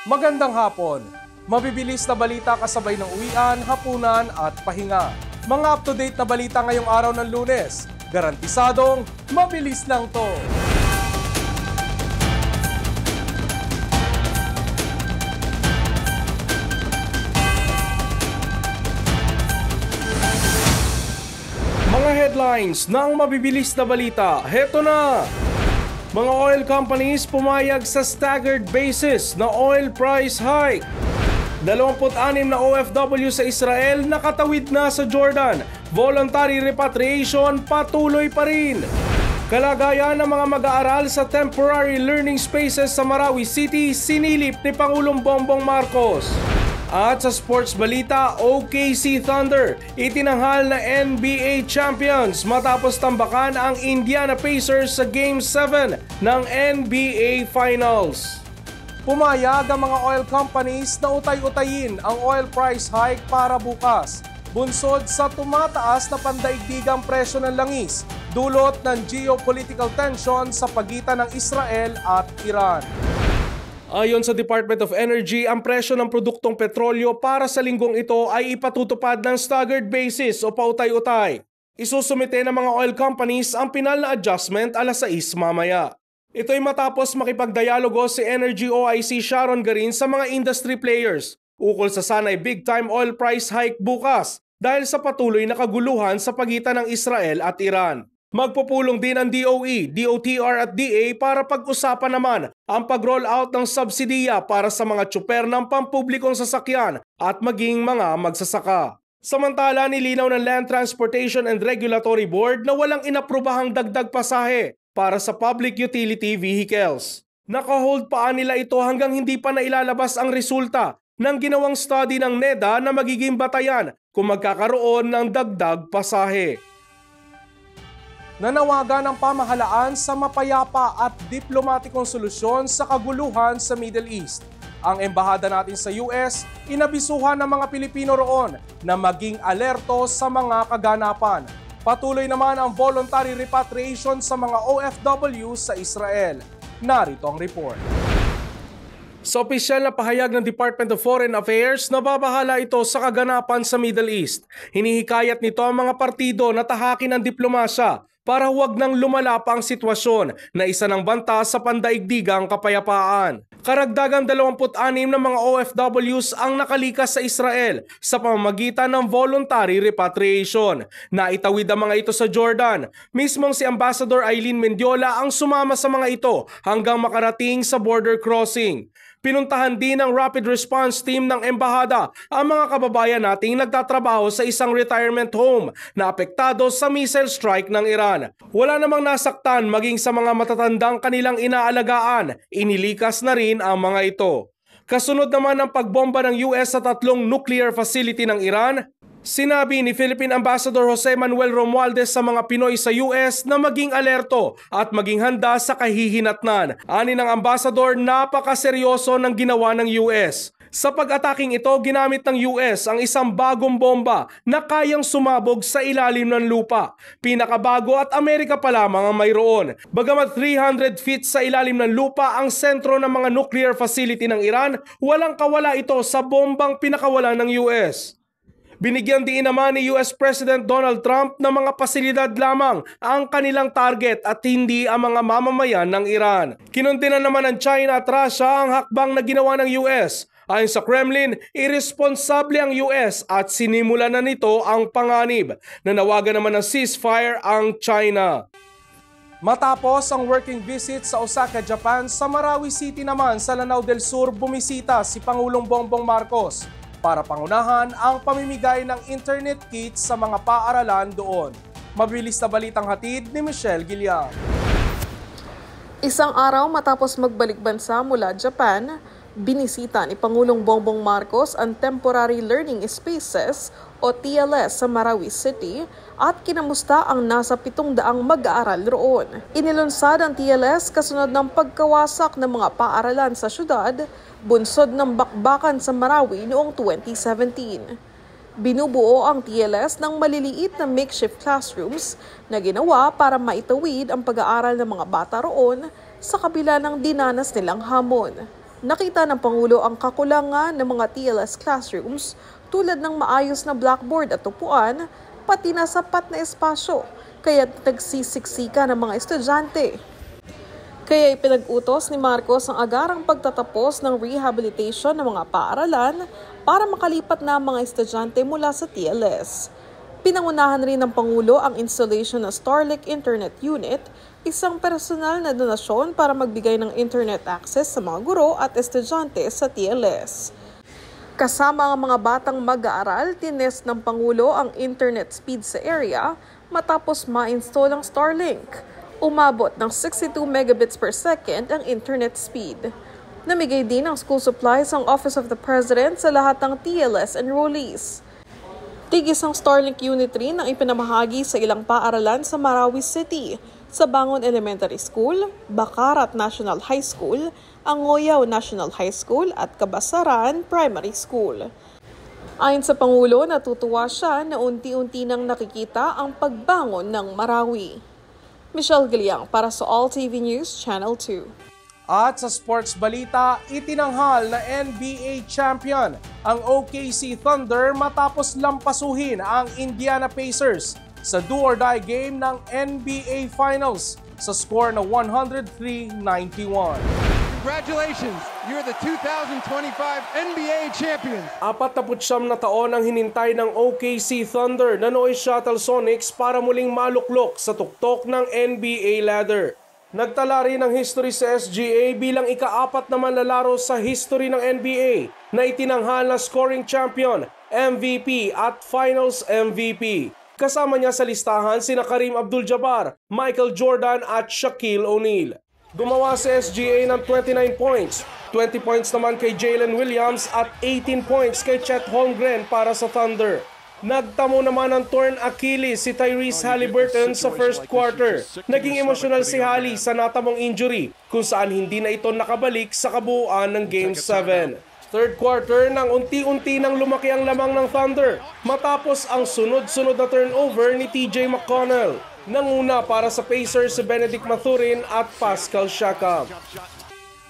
Magandang hapon. Mabibilis na balita kasabay ng uwian, hapunan at pahinga. Mga up-to-date na balita ngayong araw ng Lunes. Garantisadong mabilis lang to. Mga headlines ng mabibilis na balita, heto na! Mga oil companies pumayag sa staggered basis na oil price hike. 26 na OFW sa Israel nakatawid na sa Jordan. Voluntary repatriation patuloy pa rin. Kalagayan ng mga mag-aaral sa temporary learning spaces sa Marawi City sinilip ni Pangulong Bongbong Marcos. At sa sports balita, OKC Thunder itinanghal na NBA Champions matapos tambakan ang Indiana Pacers sa Game 7 ng NBA Finals. Pumayag ang mga oil companies na utay-utayin ang oil price hike para bukas, bunsod sa tumataas na pandaigdigang presyo ng langis, dulot ng geopolitical tension sa pagitan ng Israel at Iran. Ayon sa Department of Energy, ang presyo ng produktong petrolyo para sa linggong ito ay ipatutupad ng staggered basis o pautay-utay. Isusumite ng mga oil companies ang pinal na adjustment alas 6 mamaya. Ito'y matapos makipagdialogo si Energy OIC Sharon Garin sa mga industry players ukol sa sanay big-time oil price hike bukas dahil sa patuloy na kaguluhan sa pagitan ng Israel at Iran. Magpupulong din ang DOE, DOTR at DA para pag-usapan naman ang pag-roll out ng subsidiya para sa mga tsuper ng pampublikong sasakyan at maging mga magsasaka. Samantala, nilinaw ng Land Transportation and Regulatory Board na walang inaprubahang dagdag pasahe para sa public utility vehicles. Naka-hold pa nila ito hanggang hindi pa nailalabas ang resulta ng ginawang study ng NEDA na magiging batayan kung magkakaroon ng dagdag pasahe. Nanawagan ang pamahalaan sa mapayapa at diplomatikong solusyon sa kaguluhan sa Middle East. Ang embahada natin sa US, inabisuhan ng mga Pilipino roon na maging alerto sa mga kaganapan. Patuloy naman ang voluntary repatriation sa mga OFW sa Israel. Narito ang report. Sa opisyal na pahayag ng Department of Foreign Affairs, nababahala ito sa kaganapan sa Middle East. Hinihikayat nito ang mga partido na tahakin ang diplomasya para huwag nang lumala pa ang sitwasyon na isa ng banta sa pandaigdigang kapayapaan. Karagdagang 26 na mga OFWs ang nakalikas sa Israel sa pamamagitan ng voluntary repatriation. Naitawid ang mga ito sa Jordan. Mismong si Ambassador Eileen Mendiola ang sumama sa mga ito hanggang makarating sa border crossing. Pinuntahan din ng Rapid Response Team ng Embahada ang mga kababayan nating nagtatrabaho sa isang retirement home na apektado sa missile strike ng Iran. Wala namang nasaktan maging sa mga matatandang kanilang inaalagaan. Inilikas na rin ang mga ito. Kasunod naman ng pagbomba ng US sa 3 nuclear facility ng Iran, sinabi ni Philippine Ambassador Jose Manuel Romualdez sa mga Pinoy sa US na maging alerto at maging handa sa kahihinatnan. Ani ng ambassador, napakaseryoso ng ginawa ng US. Sa pag-ataking ito, ginamit ng US ang isang bagong bomba na kayang sumabog sa ilalim ng lupa. Pinakabago at Amerika pa lamang ang mayroon. Bagamat 300 feet sa ilalim ng lupa ang sentro ng mga nuclear facility ng Iran, walang kawala ito sa bombang pinakawalan ng US. Binigyan din naman ni US President Donald Trump na mga pasilidad lamang ang kanilang target at hindi ang mga mamamayan ng Iran. Kinundina naman ng China at Russia ang hakbang na ginawa ng US. Ayon sa Kremlin, irresponsable ang US at sinimula na nito ang panganib. Nanawagan naman ng ceasefire ang China. Matapos ang working visit sa Osaka, Japan, sa Marawi City naman sa Lanao del Sur bumisita si Pangulong Bongbong Marcos para pangunahan ang pamimigay ng internet kits sa mga paaralan doon. Mabilis na balitang hatid ni Michelle Gilliam. Isang araw matapos magbalik bansa mula Japan, binisita ni Pangulong Bongbong Marcos ang Temporary Learning Spaces o TLS sa Marawi City at kinamusta ang nasa 700 mag-aaral roon. Inilunsad ang TLS kasunod ng pagkawasak ng mga paaralan sa syudad, bunsod ng bakbakan sa Marawi noong 2017. Binubuo ang TLS ng maliliit na makeshift classrooms na ginawa para maitawid ang pag-aaral ng mga bata roon sa kabila ng dinanas nilang hamon. Nakita ng Pangulo ang kakulangan ng mga TLS classrooms tulad ng maayos na blackboard at upuan, pati na sapat na espasyo, kaya nagsisiksika ng mga estudyante. Kaya ipinag-utos ni Marcos ang agarang pagtatapos ng rehabilitation ng mga paaralan para makalipat na ang mga estudyante mula sa TLS. Pinangunahan rin ng Pangulo ang installation ng Starlink Internet Unit, isang personal na donasyon para magbigay ng internet access sa mga guro at estudyante sa TLS. Kasama ang mga batang mag-aaral, tinest ng Pangulo ang internet speed sa area matapos ma-install ang Starlink. Umabot ng 62 megabits per second ang internet speed. Namigay din ng school supplies ang Office of the President sa lahat ng TLS enrollees. Tig-isang Starlink Unit rin ang ipinamahagi sa ilang paaralan sa Marawi City, sa Bangon Elementary School, Bakarat National High School, Angoyaw National High School at Kabasaran Primary School. Ayon sa Pangulo, natutuwa siya na unti-unti nang nakikita ang pagbangon ng Marawi. Michelle Giliang para sa All TV News Channel 2. At sa sports balita, itinanghal na NBA champion ang OKC Thunder matapos lampasuhin ang Indiana Pacers sa do-or-die game ng NBA Finals sa score na 103-91. Congratulations! You're the 2025 NBA champions! 49 na taon ang hinintay ng OKC Thunder na Noy Shuttle Sonics para muling maluklok sa tuktok ng NBA ladder. Nagtala rin ng history sa SGA bilang ika-4 na manlalaro sa history ng NBA na itinanghal na scoring champion, MVP at Finals MVP. Kasama niya sa listahan sina Kareem Abdul-Jabbar, Michael Jordan at Shaquille O'Neal. Gumawa sa SGA ng 29 points, 20 points naman kay Jalen Williams at 18 points kay Chet Holmgren para sa Thunder. Nagtamo naman ng torn Achilles si Tyrese Haliburton sa first quarter. Naging emosyonal si Hali sa natamong injury kung saan hindi na ito nakabalik sa kabuuan ng Game 7. Third quarter nang unti-unti nang lumaki ang lamang ng Thunder matapos ang sunod-sunod na turnover ni TJ McConnell. Nanguna para sa Pacers si Benedict Mathurin at Pascal Siakam.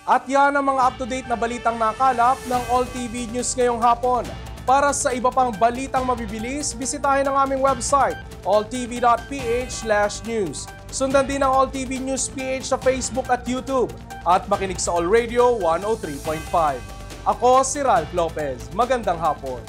At yan ang mga up-to-date na balitang nakalap ng All TV News ngayong hapon. Para sa iba pang balitang mabibilis, bisitahin ang aming website, alltv.ph/news. Sundan din ang All TV News PH sa Facebook at YouTube at makinig sa All Radio 103.5. Ako si Ralph Lopez. Magandang hapon.